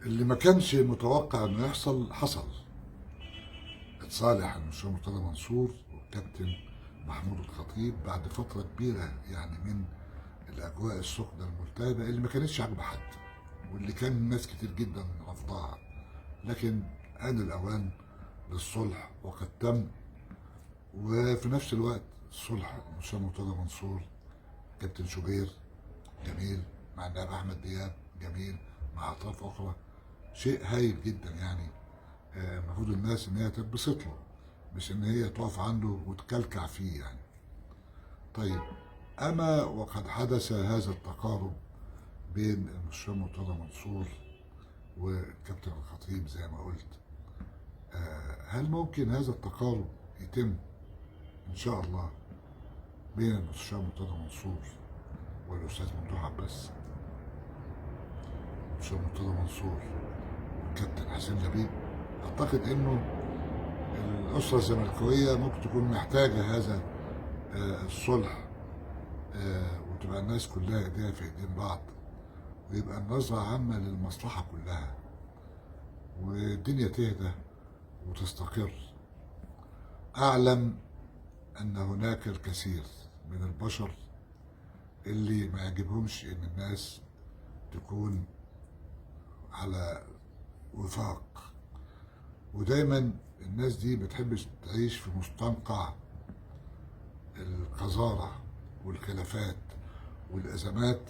اللي ما كانش متوقع انه يحصل حصل. اتصالح المستشار مرتضى منصور والكابتن محمود الخطيب بعد فترة كبيرة، يعني من الأجواء السخنة الملتهبة اللي ما كانتش عاجبة حد، واللي كان ناس كتير جدا رفضها. لكن آن الأوان للصلح وقد تم. وفي نفس الوقت الصلح المستشار مرتضى منصور، كابتن شوبير جميل، مع النائب أحمد دياب جميل، مع أطراف أخرى شيء هايل جدا. يعني المفروض الناس ان هي تتبسط له، مش ان هي تقف عنده وتكلكع فيه يعني. طيب، اما وقد حدث هذا التقارب بين المستشار مرتضى منصور والكابتن الخطيب زي ما قلت، هل ممكن هذا التقارب يتم ان شاء الله بين المستشار مرتضى منصور والاستاذ ممدوح عباس؟ المستشار مرتضى منصور والكابتن حسين لبيب، اعتقد انه الأسرة الزملكاوية ممكن تكون محتاجة هذا الصلح، وتبقى الناس كلها ايديها في ايدين بعض، ويبقى النظرة عامة للمصلحة كلها، والدنيا تهدى وتستقر. أعلم أن هناك الكثير من البشر اللي ما يعجبهمش إن الناس تكون على وفاق، ودايما الناس دي بتحبش تعيش في مستنقع القذارة والخلافات والأزمات.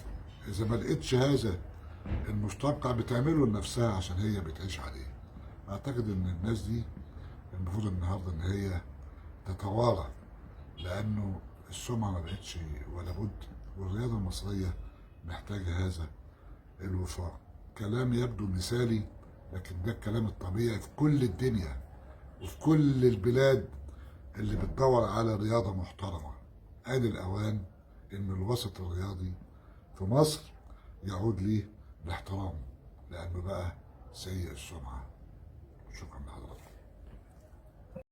إذا ما لقيتش هذا المستنقع بتعمله لنفسها عشان هي بتعيش عليه. أعتقد إن الناس دي المفروض النهارده إن هي تتوارى، لأنه السمعة ما بقتش ولا بد، والرياضة المصرية محتاجة هذا الوفاق. كلام يبدو مثالي، لكن ده الكلام الطبيعي في كل الدنيا وفي كل البلاد اللي بتدور على رياضة محترمة. آن الأوان إن الوسط الرياضي في مصر يعود ليه باحترامه، لأنه بقى سيء السمعة. شكرا لحضرتك.